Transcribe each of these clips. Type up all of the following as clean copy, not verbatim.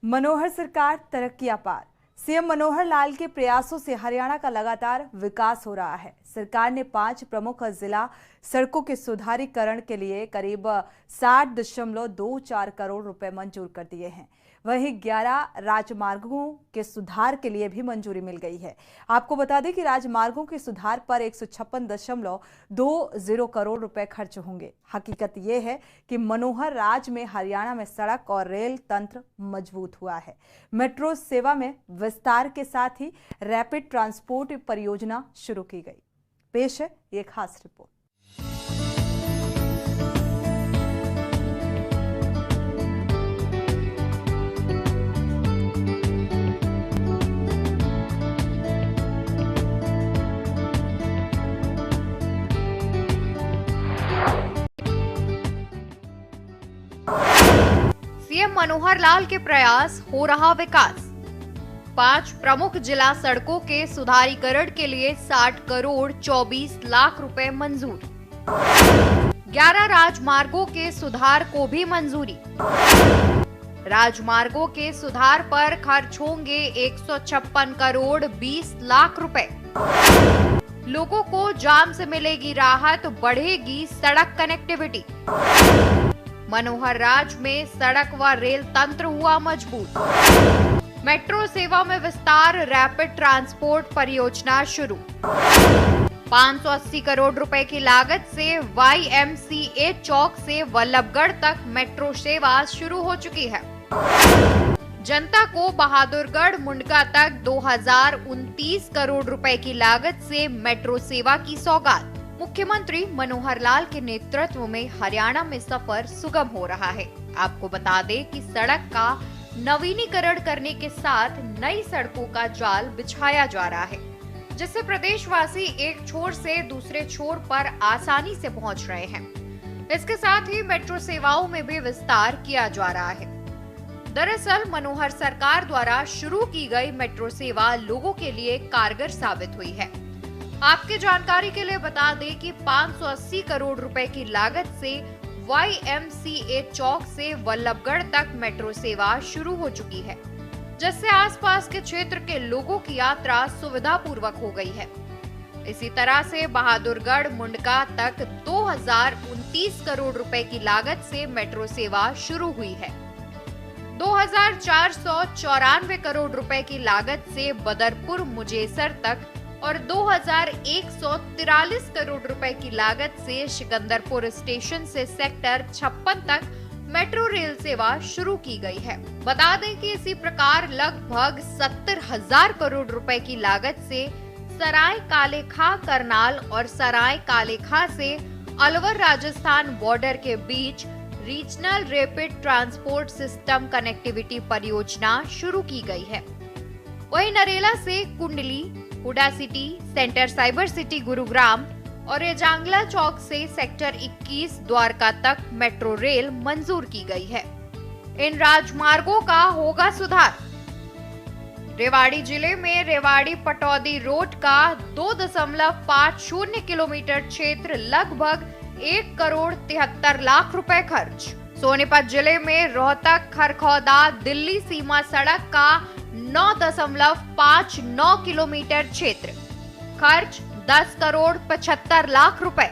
मनोहर सरकार तरक्की अपार। सीएम मनोहर लाल के प्रयासों से हरियाणा का लगातार विकास हो रहा है। सरकार ने 5 प्रमुख जिला सड़कों के सुधारीकरण के लिए करीब 60.24 करोड़ रुपए मंजूर कर दिए हैं। वहीं 11 राजमार्गों के सुधार के लिए भी मंजूरी मिल गई है। आपको बता दें कि राजमार्गों के सुधार पर 156.20 करोड़ रुपए खर्च होंगे। हकीकत यह है कि मनोहर राज में हरियाणा में सड़क और रेल तंत्र मजबूत हुआ है। मेट्रो सेवा में विस्तार के साथ ही रैपिड ट्रांसपोर्ट परियोजना शुरू की गई। पेश है ये खास रिपोर्ट। सीएम मनोहर लाल के प्रयास हो रहा विकास। 5 प्रमुख जिला सड़कों के सुधारीकरण के लिए 60 करोड़ 24 लाख रुपए मंजूर। 11 राजमार्गों के सुधार को भी मंजूरी। राजमार्गों के सुधार पर खर्च होंगे 156 करोड़ 20 लाख रुपए। लोगों को जाम से मिलेगी राहत, बढ़ेगी सड़क कनेक्टिविटी। मनोहर राज में सड़क व रेल तंत्र हुआ मजबूत। मेट्रो सेवा में विस्तार, रैपिड ट्रांसपोर्ट परियोजना शुरू। 580 करोड़ रुपए की लागत से YMCA चौक से वल्लभगढ़ तक मेट्रो सेवा शुरू हो चुकी है। जनता को बहादुरगढ़ मुंडका तक 2029 करोड़ रुपए की लागत से मेट्रो सेवा की सौगात। मुख्यमंत्री मनोहर लाल के नेतृत्व में हरियाणा में सफर सुगम हो रहा है। आपको बता दें कि सड़क का नवीनीकरण करने के साथ नई सड़कों का जाल बिछाया जा रहा है, जिससे प्रदेशवासी एक छोर से दूसरे छोर पर आसानी से पहुंच रहे हैं। इसके साथ ही मेट्रो सेवाओं में भी विस्तार किया जा रहा है। दरअसल मनोहर सरकार द्वारा शुरू की गई मेट्रो सेवा लोगों के लिए कारगर साबित हुई है। आपके जानकारी के लिए बता दें कि 580 करोड़ रुपए की लागत से YMCA चौक से वल्लभगढ़ तक मेट्रो सेवा शुरू हो चुकी है, जिससे आसपास के क्षेत्र के लोगों की यात्रा सुविधापूर्वक हो गई है। इसी तरह से बहादुरगढ़ मुंडका तक 2029 करोड़ रुपए की लागत से मेट्रो सेवा शुरू हुई है। 2494 करोड़ रुपए की लागत से बदरपुर मुजेसर तक और 2143 करोड़ रुपए की लागत से सिकंदरपुर स्टेशन से सेक्टर 56 तक मेट्रो रेल सेवा शुरू की गई है। बता दें कि इसी प्रकार लगभग 70,000 करोड़ रुपए की लागत से सराय कालेखा करनाल और सराय कालेखा से अलवर राजस्थान बॉर्डर के बीच regional rapid transport system connectivity परियोजना शुरू की गई है। वहीं नरेला से Kundli, Huda city, centre cyber city Gurugram और एजांगला चौक से सेक्टर 21 द्वारका तक मेट्रो रेल मंजूर की गई है। इन राजमार्गों का होगा सुधार। रेवाड़ी जिले में रेवाड़ी पटौदी रोड का 2.50 किलोमीटर क्षेत्र लगभग 1 करोड़ 73 लाख रुपए खर्च। सोनीपत जिले में रोहतक खरखौदा दिल्ली सीमा सड़क का 9.59 किलोमीटर क्षेत्र, खर्च 10 करोड़ 75 लाख रुपए।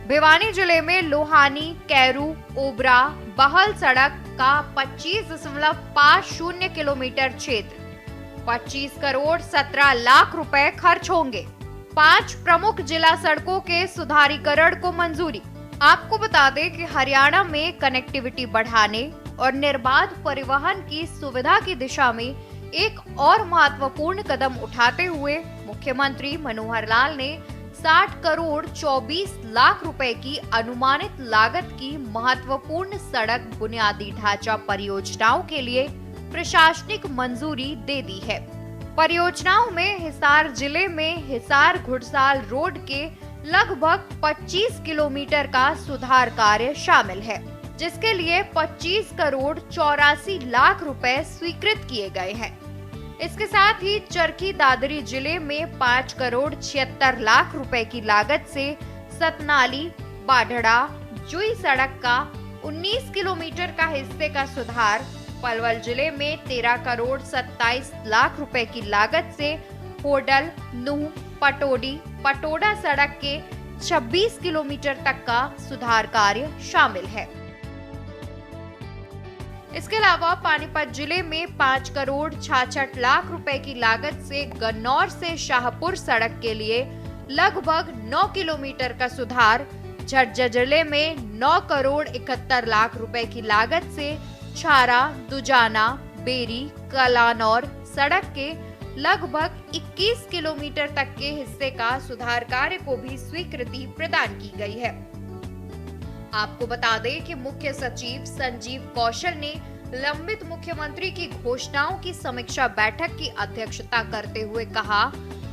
भिवानी जिले में लोहानी कैरू ओबरा बहल सड़क का 25.50 किलोमीटर क्षेत्र, 25 करोड़ 17 लाख रुपए खर्च होंगे। 5 प्रमुख जिला सड़कों के सुधारीकरण को मंजूरी। आपको बता दें कि हरियाणा में कनेक्टिविटी बढ़ाने और निर्बाध परिवहन की सुविधा की दिशा में एक और महत्वपूर्ण कदम उठाते हुए मुख्यमंत्री मनोहर लाल ने 60 करोड़ 24 लाख रुपए की अनुमानित लागत की महत्वपूर्ण सड़क बुनियादी ढांचा परियोजनाओं के लिए प्रशासनिक मंजूरी दे दी है। परियोजनाओं में हिसार जिले में हिसार घुड़साल रोड के लगभग 25 किलोमीटर का सुधार कार्य शामिल है, जिसके लिए 25 करोड़ 84 लाख रुपए स्वीकृत किए गए हैं। इसके साथ ही चरखी दादरी जिले में 5 करोड़ 76 लाख रुपए की लागत से सतनाली बाढ़ड़ा जुई सड़क का 19 किलोमीटर का हिस्से का सुधार पलवल जिले में 13 करोड़ 27 लाख रुपए की लागत से होडल नूह पटोडी पटोड़ा सड़क के 26 किलोमीटर तक का सुधार कार्य शामिल है। इसके अलावा पानीपत जिले में 5 करोड़ 66 लाख रुपए की लागत से गन्नौर से शाहपुर सड़क के लिए लगभग 9 किलोमीटर का सुधार, झज्जर जिले में 9 करोड़ 71 लाख रुपए की लागत से छारा दुजाना बेरी कलानौर सड़क के लगभग 21 किलोमीटर तक के हिस्से का सुधार कार्य को भी स्वीकृति प्रदान की गई है। आपको बता दें कि मुख्य सचिव संजीव कौशल ने लंबित मुख्यमंत्री की घोषणाओं की समीक्षा बैठक की अध्यक्षता करते हुए कहा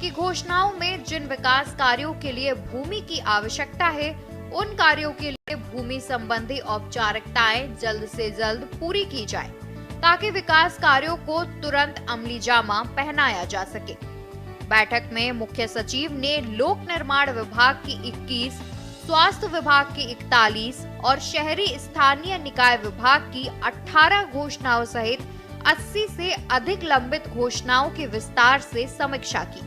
कि घोषणाओं में जिन विकास कार्यों के लिए भूमि की आवश्यकता है, उन कार्यों के लिए भूमि संबंधी औपचारिकताएं जल्द से जल्द पूरी की जाए, ताकि विकास कार्यों को तुरंत अमली जामा पहनाया जा सके। बैठक में मुख्य सचिव ने लोक निर्माण विभाग की 21, स्वास्थ्य विभाग की 41 और शहरी स्थानीय निकाय विभाग की 18 घोषणाओं सहित 80 से अधिक लंबित घोषणाओं की विस्तार से समीक्षा की।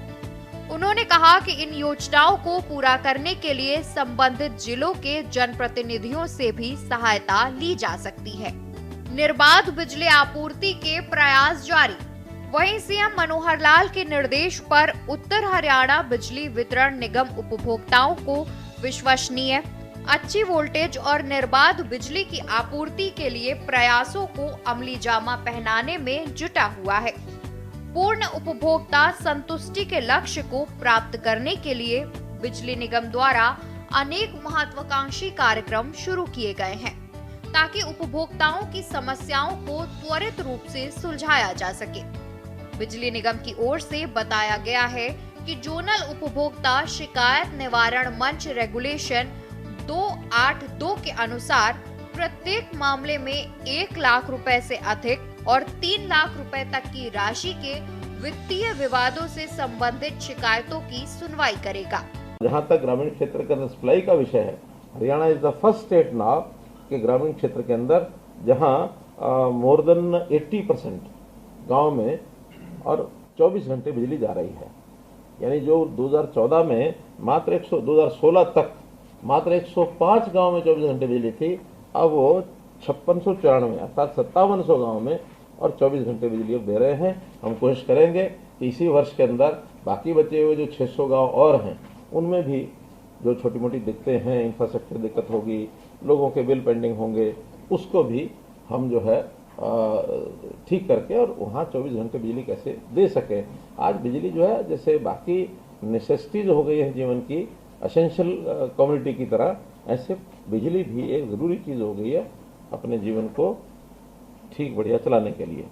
उन्होंने कहा कि इन योजनाओं को पूरा करने के लिए संबंधित जिलों के जनप्रतिनिधियों से भी सहायता ली जा सकती है। निर्बाध बिजली आपूर्ति के प्रयास जारी। वहीं सीएम मनोहर लाल के निर्देश पर उत्तर हरियाणा बिजली वितरण निगम उपभोक्ताओं को विश्वसनीय, अच्छी वोल्टेज और निर्बाध बिजली की आपूर्ति के लिए प्रयासों को अमली जामा पहनाने में जुटा हुआ है। पूर्ण उपभोक्ता संतुष्टि के लक्ष्य को प्राप्त करने के लिए बिजली निगम द्वारा अनेक महत्वाकांक्षी कार्यक्रम शुरू किए गए हैं, ताकि उपभोक्ताओं की समस्याओं को त्वरित रूप से सुलझाया जा सके। बिजली निगम की ओर से बताया गया है कि जोनल उपभोक्ता शिकायत निवारण मंच रेगुलेशन 282 के अनुसार प्रत्येक मामले में 1 लाख रुपए से अधिक और 3 लाख रुपए तक की राशि के वित्तीय विवादों से संबंधित शिकायतों की सुनवाई करेगा। जहां तक ग्रामीण क्षेत्र के अंदर सप्लाई का विषय है, Haryana is the first state now के ग्रामीण क्षेत्र के अंदर जहां मोर देन 80% गांव में और 24 घंटे बिजली जा रही है। यानी जो 2014 में मात्र 2016 तक मात्र 105 गांव में 24 घंटे बिजली थी, अब वो 5694 अर्थात 5700 गांव में और 24 घंटे बिजली अब दे रहे हैं। हम कोशिश करेंगे कि इसी वर्ष के अंदर बाकी बचे हुए जो 600 गांव और हैं, उनमें भी जो छोटी मोटी दिक्कतें हैं, इंफ्रास्ट्रक्चर दिक्कत होगी, लोगों के बिल पेंडिंग होंगे, उसको भी हम जो है ठीक करके और वहाँ 24 घंटे बिजली कैसे दे सकें। आज बिजली जो है जैसे बाकी नेसेसिटीज हो गई है जीवन की, एसेंशियल कम्युनिटी की तरह, ऐसे बिजली भी एक ज़रूरी चीज़ हो गई है अपने जीवन को ठीक बढ़िया चलाने के लिए।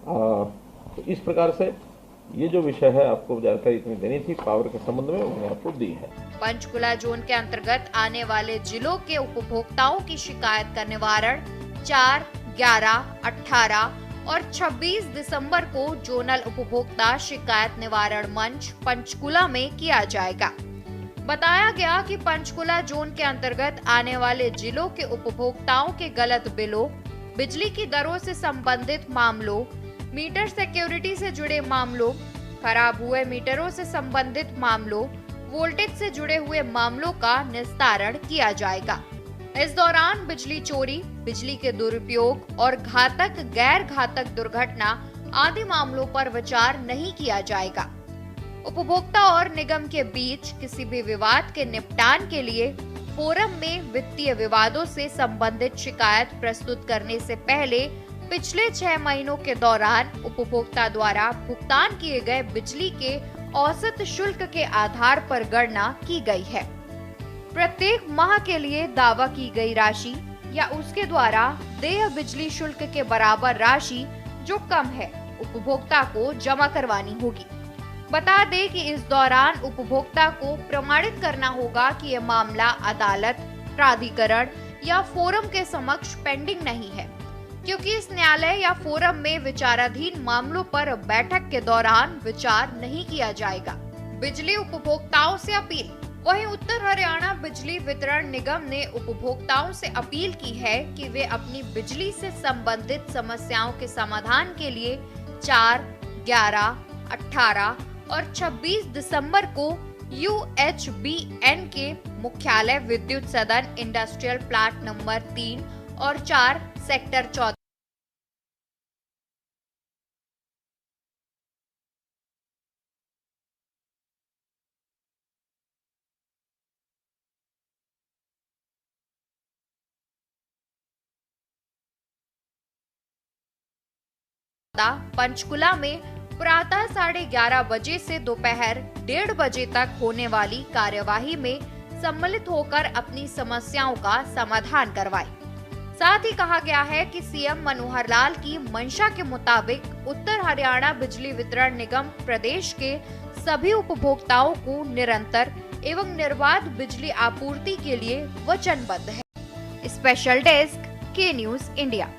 तो इस प्रकार से ये जो विषय है, आपको जानकारी इतनी देनी थी पावर के संबंध में, मैंने आपको दी है। पंचकुला जोन के अंतर्गत आने वाले जिलों के उपभोक्ताओं की शिकायत का निवारण 4, 11, 18 और 26 दिसंबर को जोनल उपभोक्ता शिकायत निवारण मंच पंचकुला में किया जाएगा। बताया गया कि पंचकुला जोन के अंतर्गत आने वाले जिलों के उपभोक्ताओं के गलत बिलों, बिजली की दरों से संबंधित मामलों, मीटर सिक्योरिटी से जुड़े मामलों, खराब हुए मीटरों से संबंधित मामलों, वोल्टेज से जुड़े हुए मामलों का निस्तारण किया जाएगा। इस दौरान बिजली चोरी, बिजली के दुरुपयोग और घातक गैर घातक दुर्घटना आदि मामलों पर विचार नहीं किया जाएगा। उपभोक्ता और निगम के बीच किसी भी विवाद के निपटान के लिए फोरम में वित्तीय विवादों से संबंधित शिकायत प्रस्तुत करने से पहले पिछले 6 महीनों के दौरान उपभोक्ता द्वारा भुगतान किए गए बिजली के औसत शुल्क के आधार पर गणना की गई है। प्रत्येक माह के लिए दावा की गई राशि या उसके द्वारा देय बिजली शुल्क के बराबर राशि जो कम है, उपभोक्ता को जमा करवानी होगी। बता दें कि इस दौरान उपभोक्ता को प्रमाणित करना होगा कि यह मामला अदालत, प्राधिकरण या फोरम के समक्ष पेंडिंग नहीं है, क्योंकि इस न्यायालय या फोरम में विचाराधीन मामलों पर बैठक के दौरान विचार नहीं किया जाएगा। बिजली उपभोक्ताओं से अपील। वहीं उत्तर हरियाणा बिजली वितरण निगम ने उपभोक्ताओं से अपील की है कि वे अपनी बिजली से संबंधित समस्याओं के समाधान के लिए 4, 11, 18 और 26 दिसंबर को UHBN के मुख्यालय विद्युत सदन इंडस्ट्रियल प्लांट नंबर 3 और 4 सेक्टर 14 पंचकुला में प्रातः 11:30 बजे से दोपहर 1:30 बजे तक होने वाली कार्यवाही में सम्मिलित होकर अपनी समस्याओं का समाधान करवाएं। साथ ही कहा गया है कि सीएम मनोहर लाल की मंशा के मुताबिक उत्तर हरियाणा बिजली वितरण निगम प्रदेश के सभी उपभोक्ताओं को निरंतर एवं निर्बाध बिजली आपूर्ति के लिए वचनबद्ध है। स्पेशल डेस्क के न्यूज़ इंडिया।